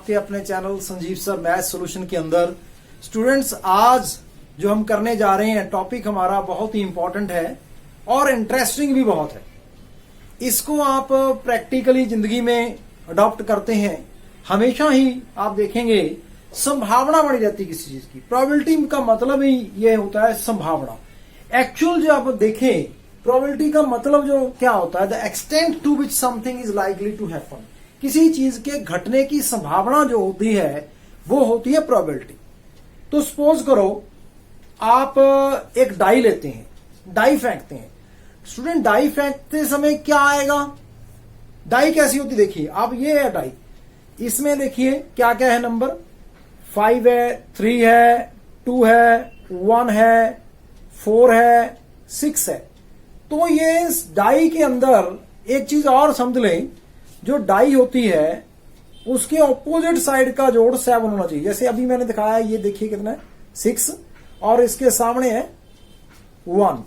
आपके अपने channel Sanjeev sir math solution के अंदर। स्टूडेंट्स, आज जो हम करने जा रहे हैं टॉपिक हमारा बहुत ही इंपॉर्टेंट है और इंटरेस्टिंग भी बहुत है। इसको आप प्रैक्टिकली जिंदगी में अडॉप्ट करते हैं, हमेशा ही आप देखेंगे संभावना बनी रहती है किसी चीज की। प्रोबेबिलिटी का मतलब ही ये होता है संभावना। एक्चुअल जो आप देखें, प्रोबेबिलिटी का मतलब जो क्या होता है, the extent to which something is likely to happen. किसी चीज के घटने की संभावना जो होती है वो होती है प्रोबेबिलिटी। तो सपोज करो आप एक डाई लेते हैं, डाई फेंकते हैं। स्टूडेंट, डाई फेंकते समय क्या आएगा? डाई कैसी होती देखिए आप, ये है डाई, इसमें देखिए क्या क्या है नंबर, 5 है, 3 है, 2 है, 1 है, 4 है, 6 है। तो ये इस डाई के अंदर एक चीज और समझ लें, जो डाई होती है उसके ऑपोजिट साइड का जोड़ 7 होना चाहिए। जैसे अभी मैंने दिखाया, ये देखिए कितना है 6 और इसके सामने है 1।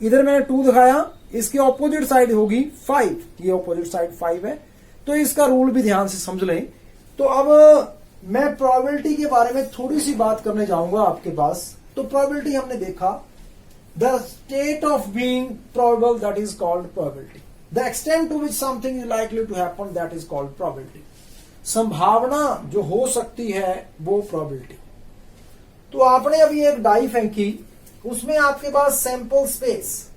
इधर मैंने 2 दिखाया, इसके ऑपोजिट साइड होगी 5, ये ऑपोजिट साइड 5 है। तो इसका रूल भी ध्यान से समझ लें। तो अब मैं प्रोबेबिलिटी के बारे में थोड़ी सी बात करने जाऊंगा आपके पास। तो प्रोबेबिलिटी हमने देखा, the state of being probable, that is called probability. The extent to which something is likely to happen, that is called probability. संभावना जो हो सकती है वो प्रोबेबिलिटी। तो आपने अभी एक डाई फेंकी, उसमें आपके पास सैंपल स्पेस,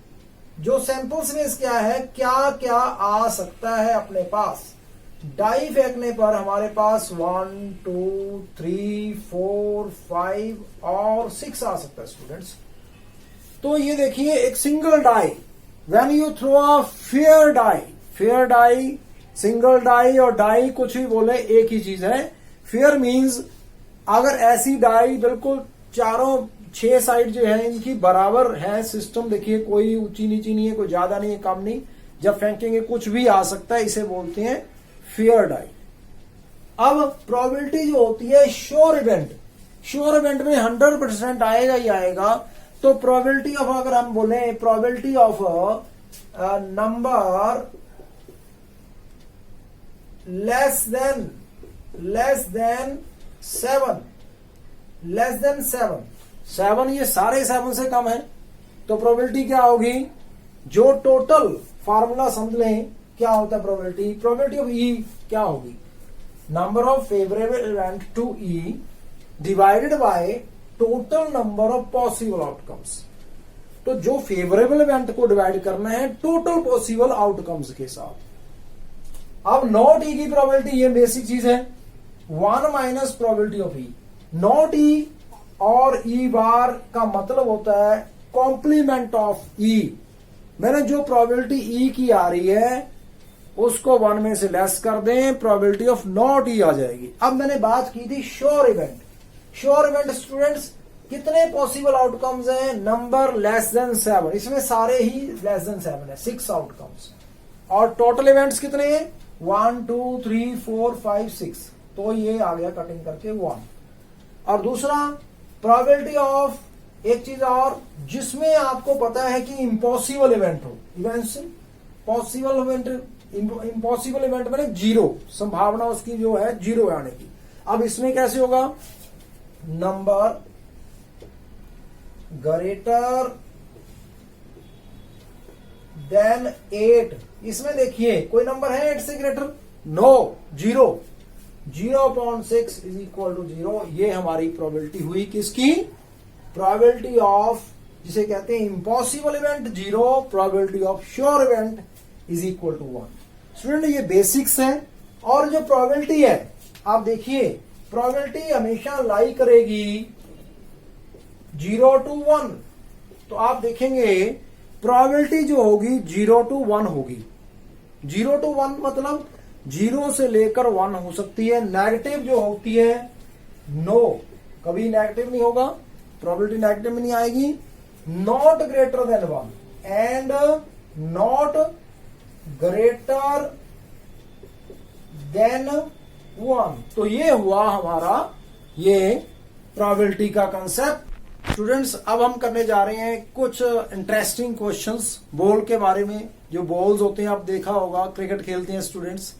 जो सैंपल स्पेस क्या है, क्या क्या आ सकता है अपने पास। डाई फेंकने पर हमारे पास 1, 2, 3, 4, 5 और 6 आ सकता है स्टूडेंट्स। तो ये देखिए एक single die, when you throw a fair die, fair die, single die और डाई कुछ भी बोले एक ही चीज है। फेयर मींस अगर ऐसी डाई बिल्कुल चारों 6 साइड जो है इनकी बराबर है, सिस्टम देखिए कोई ऊंची नीची नहीं है, कोई ज्यादा नहीं है, कम नहीं, जब फेंकेंगे कुछ भी आ सकता है, इसे बोलते हैं फेयर डाई। अब प्रोबेबिलिटी जो होती है श्योर इवेंट, श्योर इवेंट में 100% आएगा ही आएगा। तो प्रोबेबिलिटी ऑफ, अगर हम बोले probability of number less than 7 ये सारे 7 से कम है, तो प्रोबेबिलिटी क्या होगी? जो टोटल फार्मूला समझ लें क्या होता है प्रोबेबिलिटी, प्रोबेबिलिटी ऑफ ई क्या होगी? Number of favourable event to E divided by total number of possible outcomes. तो जो फेवरेबल इवेंट को डिवाइड करना है टोटल पॉसिबल आउटकम्स के साथ। अब नॉट ई की प्रोबेबिलिटी, ये बेसिक चीज है, 1 minus probability of E. Not E और ई बार का मतलब होता है कॉम्प्लीमेंट ऑफ ई। मैंने जो प्रोबेबिलिटी ई की आ रही है उसको 1 में से लेस कर दें, प्रोबेबिलिटी ऑफ नॉट ई आ जाएगी। अब मैंने बात की थी sure event. Sure event students कितने पॉसिबल आउटकम्स हैं? नंबर लेस देन 7, इसमें सारे ही लेस देन 7 है, 6 आउटकम्स। और टोटल इवेंट्स कितने हैं? 1, 2, 3, 4, 5, 6। तो ये आ गया कटिंग करके 1। और दूसरा प्रोबेबिलिटी ऑफ, एक चीज और जिसमें आपको पता है कि इम्पॉसिबल इवेंट हो, events possible event, impossible event मैंने 0, संभावना उसकी जो है 0 आने की। अब इसमें कैसे होगा? Number greater than 8। इसमें देखिए कोई नंबर है 8 से greater? No, 0। 0/6 is equal to 0। ये हमारी प्रोबेबिलिटी हुई किसकी? प्रोबेबिलिटी ऑफ, जिसे कहते हैं impossible event 0, probability of sure event is equal to 1। Student, ये बेसिक्स है। और जो प्रोबेबिलिटी है आप देखिए, प्रोबेबिलिटी हमेशा लाई करेगी 0 to 1। तो आप देखेंगे प्रोबेबिलिटी जो होगी 0 to 1 होगी। 0 to 1 मतलब 0 से लेकर 1 हो सकती है। नेगेटिव जो होती है नो, कभी नेगेटिव नहीं होगा, प्रोबेबिलिटी नेगेटिव में नहीं आएगी। Not greater than 1 and not greater than 1। तो ये हुआ हमारा ये प्रोबेबिलिटी का कंसेप्ट। स्टूडेंट्स, अब हम करने जा रहे हैं कुछ इंटरेस्टिंग क्वेश्चंस बॉल के बारे में। जो बॉल्स होते हैं, आप देखा होगा क्रिकेट खेलते हैं स्टूडेंट्स,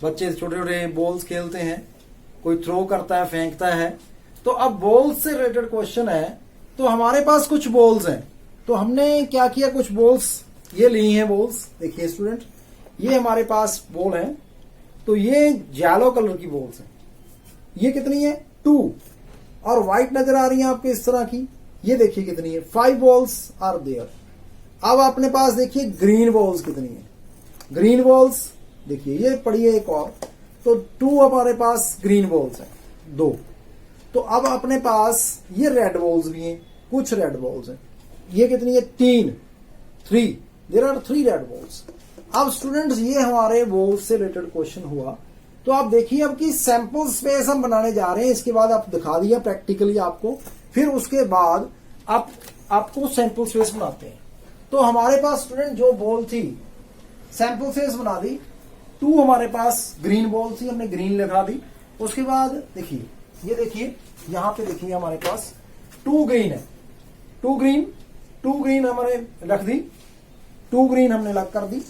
बच्चे छोटे छोटे बॉल्स खेलते हैं, कोई थ्रो करता है, फेंकता है। तो अब बॉल्स से रिलेटेड क्वेश्चन है। तो हमारे पास कुछ बॉल्स हैं, तो हमने क्या किया, कुछ बॉल्स ये ली हैं बॉल्स। देखिए स्टूडेंट, ये हमारे पास बॉल है, तो ये येलो कलर की बॉल्स हैं। ये कितनी है, 2, और व्हाइट नजर आ रही है आपको इस तरह की। ये देखिए कितनी है, 5 बॉल्स आर देयर। अब अपने पास देखिए ग्रीन बॉल्स कितनी है। ग्रीन बॉल्स देखिए ये पड़ी है एक और, तो 2 हमारे पास ग्रीन बॉल्स हैं, 2। तो अब अपने पास ये रेड बॉल्स भी हैं, कुछ रेड बॉल्स हैं। ये कितनी है, 3 देयर आर 3 रेड बॉल्स। अब स्टूडेंट्स ये हमारे बॉल्स से रिलेटेड क्वेश्चन हुआ। तो आप देखिए अब की सैंपल स्पेस हम बनाने जा रहे हैं। इसके बाद आप दिखा दिया प्रैक्टिकली आपको, फिर उसके बाद आपको सैंपल स्पेस बनाते हैं। तो हमारे पास स्टूडेंट जो बॉल थी, सैंपल स्पेस बना दी। 2 हमारे पास ग्रीन बॉल थी, हमने ग्रीन लिखा दी। उसके बाद देखिए, ये देखिए यहां पे देखिए हमारे पास 2 ग्रीन है, 2 ग्रीन हमारे रख दी, 2 ग्रीन हमने लग कर दी।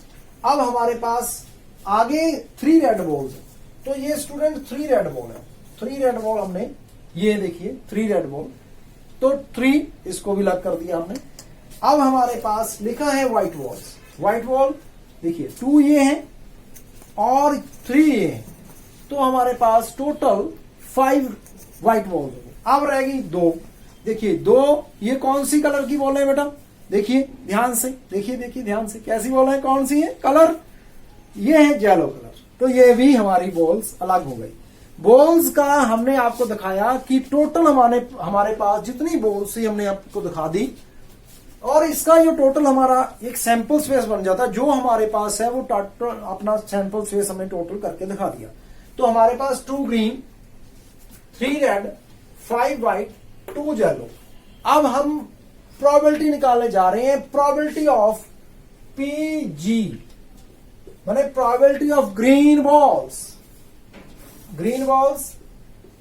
अब हमारे पास आगे 3 रेड बॉल्स है। तो ये स्टूडेंट 3 रेड बॉल है, 3 रेड बॉल हमने, ये देखिए 3 रेड बॉल, तो 3 इसको भी लग कर दिया हमने। अब हमारे पास लिखा है व्हाइट बॉल्स। व्हाइट बॉल देखिए 2 ये हैं और 3 ये हैं, तो हमारे पास टोटल 5 व्हाइट बॉल्स हो गए। अब रहेगी 2। देखिए 2 ये कौन सी कलर की बॉल है बेटा, देखिए ध्यान से, देखिए ध्यान से, कैसी बॉल है, कौन सी है कलर, ये है येलो कलर। तो ये भी हमारी बॉल्स अलग हो गई। बॉल्स का हमने आपको दिखाया कि टोटल हमारे पास जितनी बॉल्स थी हमने आपको दिखा दी, और इसका जो टोटल हमारा एक सैंपल स्पेस बन जाता, जो हमारे पास है वो टोटल अपना सैंपल स्पेस हमने टोटल करके दिखा दिया। तो हमारे पास 2 ग्रीन, 3 रेड, 5 व्हाइट, 2 येलो। अब हम प्रोबेबिलिटी निकालने जा रहे हैं, प्रोबेबिलिटी ऑफ PG, माने probability of green balls.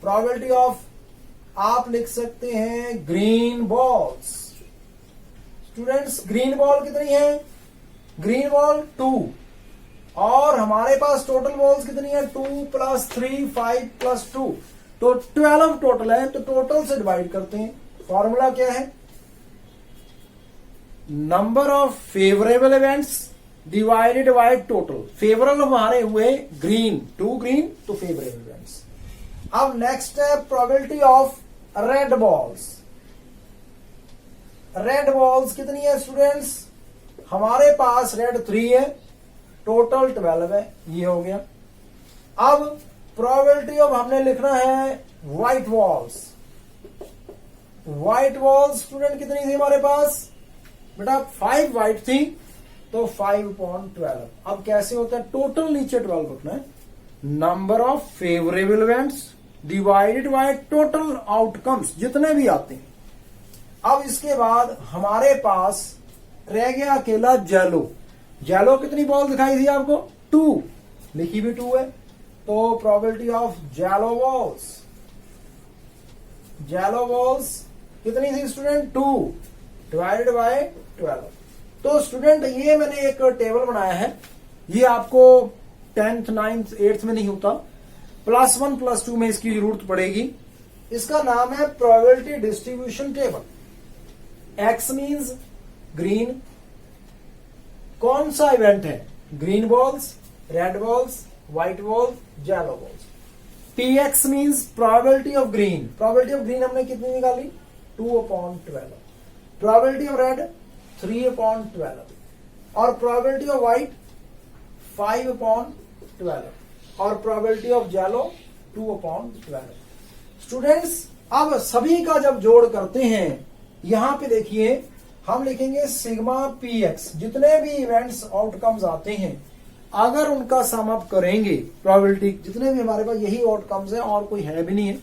Probability of, आप लिख सकते हैं green balls. Students green ball कितनी है, ग्रीन बॉल 2, और हमारे पास टोटल बॉल्स कितनी है, 2 + 3 5 + 2, तो 12 टोटल है। तो टोटल से डिवाइड करते हैं। फॉर्मूला क्या है, number of favourable events divided by total. Favourable हमारे हुए ग्रीन, 2 ग्रीन, तो फेवरेबल इवेंट्स। अब नेक्स्ट है probability of red balls. Red balls कितनी है स्टूडेंट्स, हमारे पास रेड 3 है, टोटल 12 है, ये हो गया। अब प्रोबेबिलिटी ऑफ हमने लिखना है white balls. White balls student कितनी थी हमारे पास बेटा, 5 व्हाइट थी, तो 5/12। अब कैसे होता है, टोटल नीचे 12 रखना है, number of favourable events divided by total outcomes, जितने भी आते हैं। अब इसके बाद हमारे पास रह गया अकेला जेलो। जेलो कितनी बॉल दिखाई थी आपको, 2, लिखी भी 2 है, तो प्रोबेबिलिटी ऑफ जेलो बॉल्स कितनी थी स्टूडेंट, 2 डिवाइडेड बाय 12। तो स्टूडेंट ये मैंने एक टेबल बनाया है, ये आपको 10th 9th 8th में नहीं होता, +1 +2 में इसकी जरूरत पड़ेगी। इसका नाम है probability distribution table. X means green, कौन सा इवेंट है, green balls, red balls, white balls, yellow balls. PX means probability of green. Probability of green हमने कितनी निकाली, 2/12। प्रोबेबिलिटी ऑफ रेड 3/12, और प्रोबेबिलिटी ऑफ व्हाइट 5/12, और प्रोबेबिलिटी ऑफ येलो 2/12। स्टूडेंट्स अब सभी का जब जोड़ करते हैं, यहां पे देखिए हम लिखेंगे सिग्मा PX, जितने भी इवेंट्स आउटकम्स आते हैं अगर उनका सम अप करेंगे, प्रोबेबिलिटी जितने भी हमारे पास यही आउटकम्स है और कोई है भी नहीं है,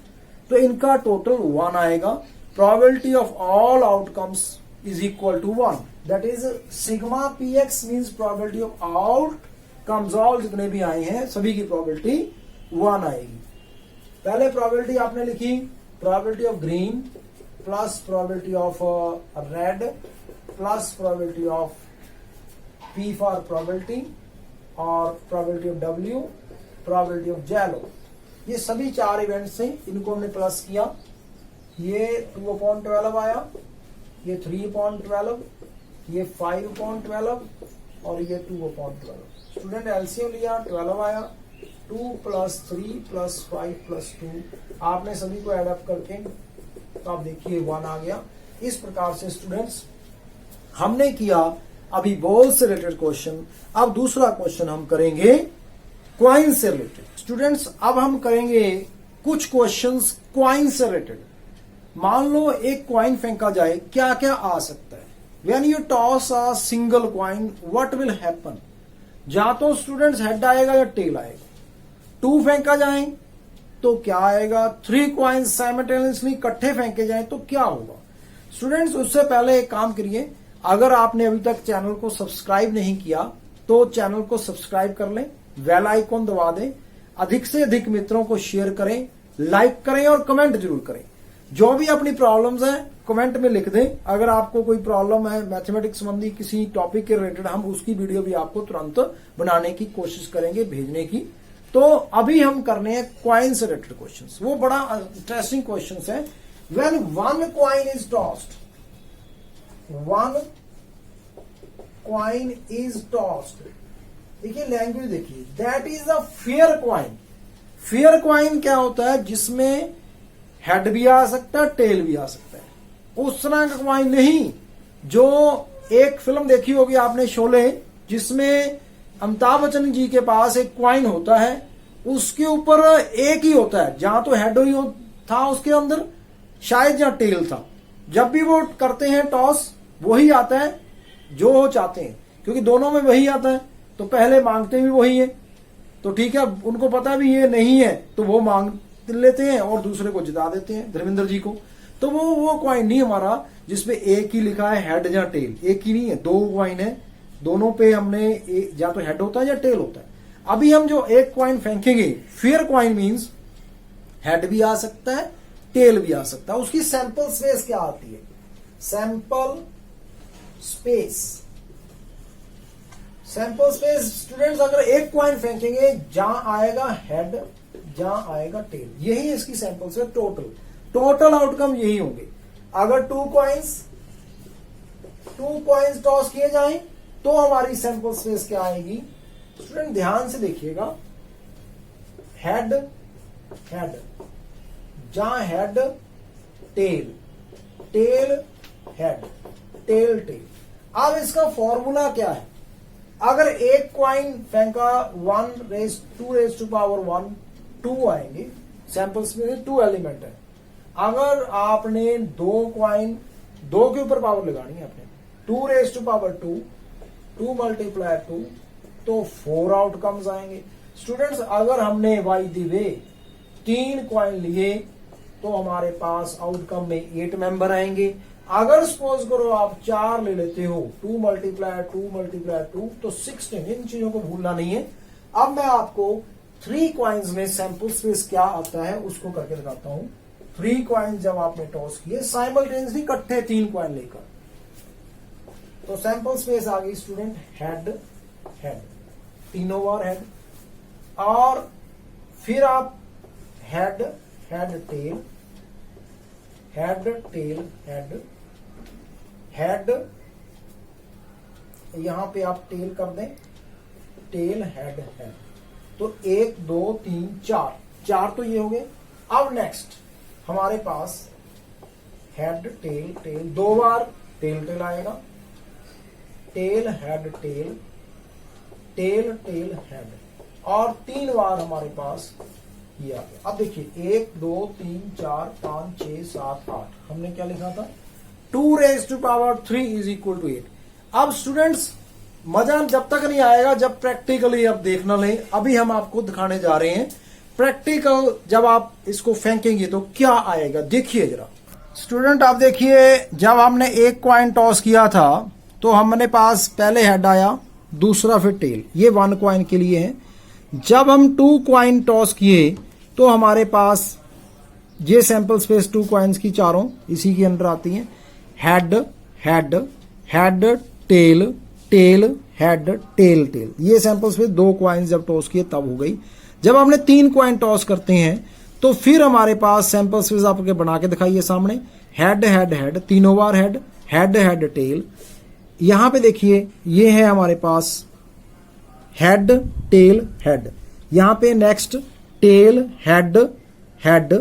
तो इनका टोटल 1 आएगा। Probability of all outcomes is equal to 1, that is sigma PX means probability of outcomes, all जितने भी आए हैं सभी की प्रोबेबिलिटी 1 आएगी। पहले प्रोबेबिलिटी आपने लिखी, probability of green plus probability of red plus probability of P for probability, और probability of W, probability of yellow. ये सभी 4 इवेंट्स हैं, इनको हमने प्लस किया, ये 2/12 आया, ये 3/12, ये 5/12 और ये 2/12। स्टूडेंट एलसीएम लिया, 12 आया, 2 + 3 + 5 + 2, आपने सभी को एड अप करके तो आप देखिए 1 आ गया। इस प्रकार से स्टूडेंट्स हमने किया अभी बॉल से रिलेटेड क्वेश्चन। अब दूसरा क्वेश्चन हम करेंगे क्वाइन से रिलेटेड। स्टूडेंट्स अब हम करेंगे कुछ क्वेश्चंस क्वाइन से रिलेटेड। मान लो एक क्वाइन फेंका जाए, क्या क्या आ सकता है? When you toss a single coin what will happen? या तो स्टूडेंट्स हेड आएगा या टेल आएगा। 2 फेंका जाए तो क्या आएगा? 3 क्वाइंस साइमल्टेनियसली इकट्ठे फेंके जाए तो क्या होगा? स्टूडेंट्स उससे पहले एक काम करिए, अगर आपने अभी तक चैनल को सब्सक्राइब नहीं किया तो चैनल को सब्सक्राइब कर लें, बेल आइकॉन दबा दें, अधिक से अधिक मित्रों को शेयर करें, लाइक करें और कमेंट जरूर करें। जो भी अपनी प्रॉब्लम्स हैं कमेंट में लिख दें। अगर आपको कोई प्रॉब्लम है मैथमेटिक्स संबंधी किसी टॉपिक के रिलेटेड, हम उसकी वीडियो भी आपको तुरंत बनाने की कोशिश करेंगे, भेजने की। तो अभी हम करने हैं क्वाइन से रिलेटेड क्वेश्चंस। वो बड़ा इंटरेस्टिंग क्वेश्चंस है। When 1 coin is tossed, 1 coin is tossed, देखिए लैंग्वेज देखिए, that is a fair coin. Fair coin क्या होता है? जिसमें हेड भी आ सकता है, टेल भी आ सकता है। उस तरह का क्वाइन नहीं जो एक फिल्म देखी होगी आपने शोले, जिसमें अमिताभ बच्चन जी के पास एक क्वाइन होता है, उसके ऊपर एक ही होता है, जहां तो हेड ही था उसके अंदर, शायद जहां टेल था। जब भी वो करते हैं टॉस वही आता है जो वो चाहते हैं, क्योंकि दोनों में वही आता है, तो पहले मांगते भी वही है। तो ठीक है, उनको पता भी ये नहीं है तो वो मांग लेते हैं और दूसरे को जिता देते हैं, धर्मेंद्र जी को। तो वो क्वाइन नहीं हमारा जिसपे एक ही लिखा है हेड या टेल, एक ही नहीं है, 2 क्वाइन है, दोनों पे हमने या तो हेड होता है या टेल होता है। अभी हम जो एक क्वाइन फेंकेंगे, फेयर क्वाइन मींस हेड भी आ सकता है, टेल भी आ सकता है। उसकी सैंपल स्पेस क्या आती है? Sample space, sample space students, अगर एक क्वाइन फेंकेंगे जहां आएगा हेड, जहां आएगा टेल, यही इसकी सैंपल स्पेस। टोटल आउटकम यही होंगे। अगर 2 कॉइन्स टॉस किए जाएं तो हमारी सैंपल स्पेस क्या आएगी? स्टूडेंट ध्यान से देखिएगा, हेड हेड, जहां head tail, tail head, tail tail. अब इसका फॉर्मूला क्या है? अगर एक क्वाइन फेंका 1 2 आएंगे, सैंपल्स में 2 एलिमेंट है। अगर आपने 2 क्वाइन, 2 के ऊपर पावर लगानी है आपने, 2 × 2 तो 4 आउटकम्स आएंगे। स्टूडेंट्स अगर हमने बाय द वे 3 क्वाइन लिए तो हमारे पास आउटकम में 8 मेंबर आएंगे। अगर सपोज करो आप 4 ले लेते हो, 2 × 2 तो 16। इन चीजों को भूलना नहीं है। अब मैं आपको 3 क्वाइंस में सैंपल स्पेस क्या आता है उसको करके दिखाता हूं। 3 क्वाइंस जब आपने टॉस किए साइमल्टेनियसली इकट्ठे 3 क्वाइन लेकर, तो सैंपल स्पेस आ गई स्टूडेंट हेड हेड, तीनों बार हेड, और फिर आप head head tell, head tail head head, यहां पे आप टेल कर दें, टेल हेड हेड। तो 1 2 3 4 तो ये हो गए। अब नेक्स्ट हमारे पास हेड टेल टेल, 2 बार टेल टेल आएगा, tail head tail, tail tail head, और 3 बार हमारे पास ये आ गया। अब देखिए 1 2 3 4 5 6 7 8, हमने क्या लिखा था? 2⁻³ = 8। अब स्टूडेंट्स मजा जब तक नहीं आएगा जब प्रैक्टिकली आप देखना लें। अभी हम आपको दिखाने जा रहे हैं प्रैक्टिकल, जब आप इसको फेंकेंगे तो क्या आएगा, देखिए जरा। स्टूडेंट आप देखिए, जब हमने एक क्वाइन टॉस किया था तो हमने पास पहले हेड आया, दूसरा फिर टेल, ये 1 क्वाइन के लिए है। जब हम 2 क्वाइन टॉस किए तो हमारे पास ये सैंपल स्पेस 2 क्वाइंस की चारों इसी के अंदर आती हैं, head head head tail tail head tail tail. ये सैंपल स्पेस 2 क्वाइंस जब टॉस किए तब हो गई। जब आपने 3 कॉइन टॉस करते हैं तो फिर हमारे पास सैंपल स्पेस आपके बना के दिखाइए सामने, हेड हेड हेड, तीनों बार हेड हेड हेड टेल। यहां पे देखिए ये है हमारे पास हेड टेल हेड, यहां पे नेक्स्ट टेल हेड हेड,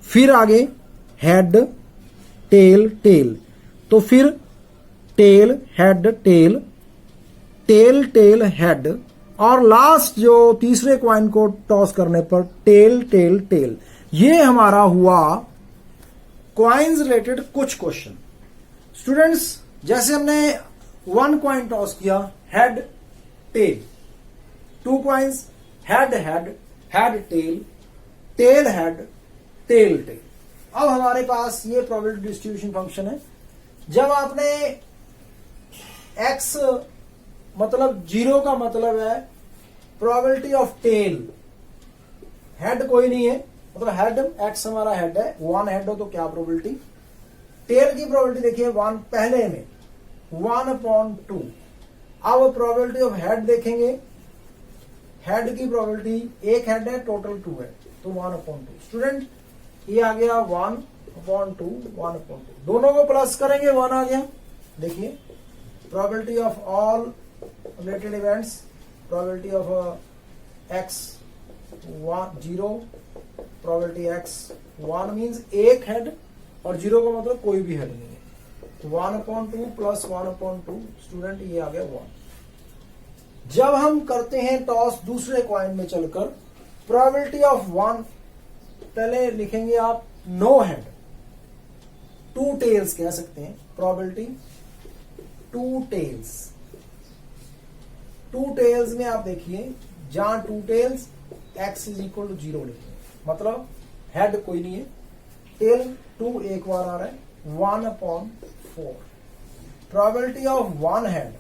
फिर आगे हेड टेल टेल, तो फिर tail head tail, tail tail head, और लास्ट जो तीसरे कॉइन को टॉस करने पर टेल टेल टेल। ये हमारा हुआ कॉइन्स रिलेटेड कुछ क्वेश्चन। स्टूडेंट्स जैसे हमने 1 कॉइन टॉस किया head tail, 2 coins head head head tail, tail head tail tail. अब हमारे पास ये प्रोबेबिलिटी डिस्ट्रीब्यूशन फंक्शन है। जब आपने x मतलब 0 का मतलब है प्रोबेबिलिटी ऑफ टेल, हेड कोई नहीं है मतलब हेड x हमारा हेड है, 1 हेड हो तो क्या प्रोबेबिलिटी, टेल की प्रोबेबिलिटी देखिए 1 पहले में 1/2। अब प्रोबेबिलिटी ऑफ हेड देखेंगे, हेड की प्रोबेबिलिटी एक हेड है टोटल 2 है तो 1/2। स्टूडेंट ये आ गया 1/2 1/2, दोनों को प्लस करेंगे 1 आ गया। देखिए probability of all related events, probability of x 0, probability x 1 means एक हेड और 0 का मतलब कोई भी हेड नहीं है, तो 1/2 प्लस 1/2। स्टूडेंट ये आ गया 1। जब हम करते हैं टॉस दूसरे कॉइन में चलकर, प्रोबेबिलिटी ऑफ 1 पहले लिखेंगे आप नो हेड, 2 टेल्स कह सकते हैं, प्रोबेबिलिटी 2 टेल्स। 2 टेल्स में आप देखिए जहां 2 टेल्स x = 0 लिखेंगे, मतलब हेड कोई नहीं है, टेल 2 एक बार आ रहा है 1/4। Probability of 1 head,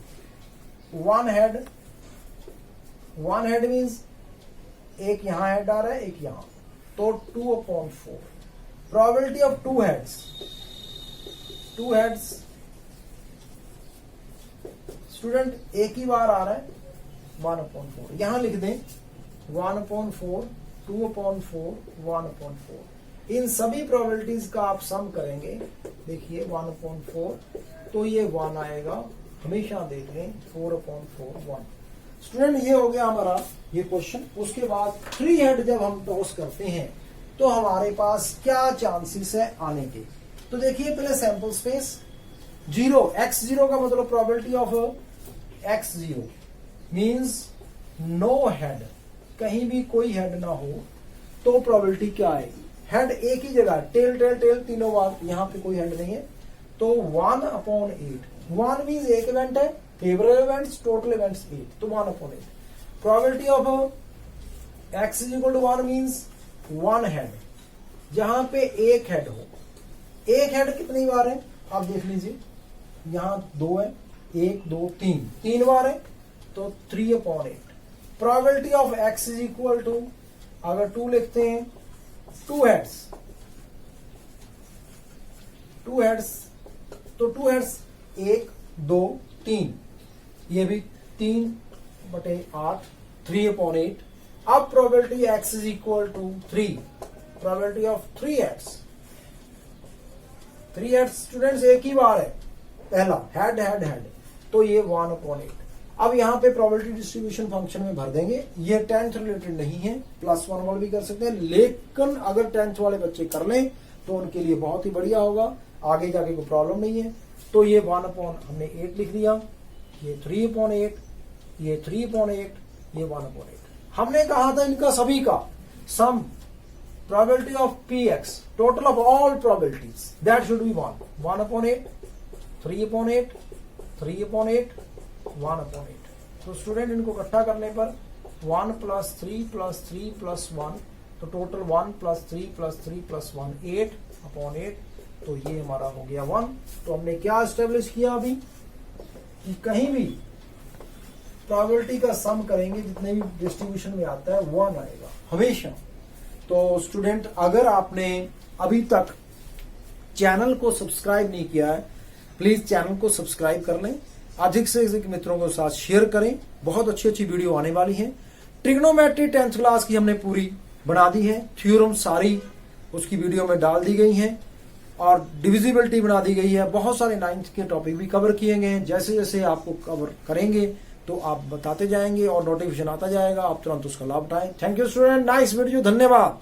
1 head means एक यहां हेड आ रहा है एक यहां, तो 2/4। Probability of 2 heads, 2 heads student एक ही बार आ रहा है 1/4, यहां लिख दें 1/4 2/4 1/4। इन सभी प्रोबेबिलिटीज का आप सम करेंगे, देखिए 1/4 तो ये 1 आएगा, हमेशा देख लें 4/4 1। स्टूडेंट ये हो गया हमारा ये क्वेश्चन। उसके बाद 3 हेड जब हम टॉस करते हैं तो हमारे पास क्या चांसेस है आने के, तो देखिए पहले सैंपल स्पेस 0, x0 का मतलब probability of x0 means no head, कहीं भी कोई हेड ना हो तो प्रोबेबिलिटी क्या आएगी, हेड एक ही जगह, टेल टेल टेल तीनों बार, यहां पे कोई हेड नहीं है तो 1/8। 1 मींस एक इवेंट है, फेवरेबल इवेंट्स टोटल इवेंट्स 8 तो 1/8। Probability of x = 1 means 1 head, जहां पे एक हेड हो, एक हेड कितनी बार है आप देख लीजिए, यहां 2 है, 1 2 3 बार है तो 3/8। प्रोबेबिलिटी ऑफ x = अगर 2 लिखते हैं 2 हेड्स, 2 हेड्स तो 2 हेड्स 1 2 3, ये भी 3/8 3/8। अब probability x = 3, probability of 3 heads, 3 heads students एक ही बार है, पहला हेड हेड हेड तो ये 1/8। अब यहां पे प्रोबेबिलिटी डिस्ट्रीब्यूशन फंक्शन में भर देंगे, ये 10th रिलेटेड नहीं है, +1 वाले भी कर सकते हैं, लेकिन अगर 10th वाले बच्चे कर लें तो उनके लिए बहुत ही बढ़िया होगा, आगे जाके कोई प्रॉब्लम नहीं है। तो ये 1/हमने 8 लिख दिया, ये 3/8, ये 3/8, ये 1/8। हमने कहा था इनका सभी का sum, probability of px, total of all probabilities that should be 1/8 3/8 3/8 1/8। तो स्टूडेंट इनको इकट्ठा करने पर 1 + 3 + 3 + 1 तो टोटल 1 + 3 + 3 + 1 8/8, तो ये हमारा हो गया 1। तो हमने क्या एस्टेब्लिश किया अभी कि कहीं भी प्रोबेबिलिटी का सम करेंगे जितने भी डिस्ट्रीब्यूशन में आता है 1 आएगा हमेशा। तो स्टूडेंट अगर आपने अभी तक चैनल को सब्सक्राइब नहीं किया है, प्लीज चैनल को सब्सक्राइब कर लें, अधिक से अधिक मित्रों के साथ शेयर करें, बहुत अच्छी अच्छी वीडियो आने वाली है। ट्रिग्नोमेट्री 10th क्लास की हमने पूरी बना दी है, थ्योरम सारी उसकी वीडियो में डाल दी गई हैं और डिविजिबिलिटी बना दी गई है। बहुत सारे 9th के टॉपिक भी कवर किए गए हैं। जैसे जैसे आपको कवर करेंगे तो आप बताते जाएंगे और नोटिफिकेशन आता जाएगा, आप तुरंत उसका लाभ उठाएं। Thank you student, nice video, धन्यवाद।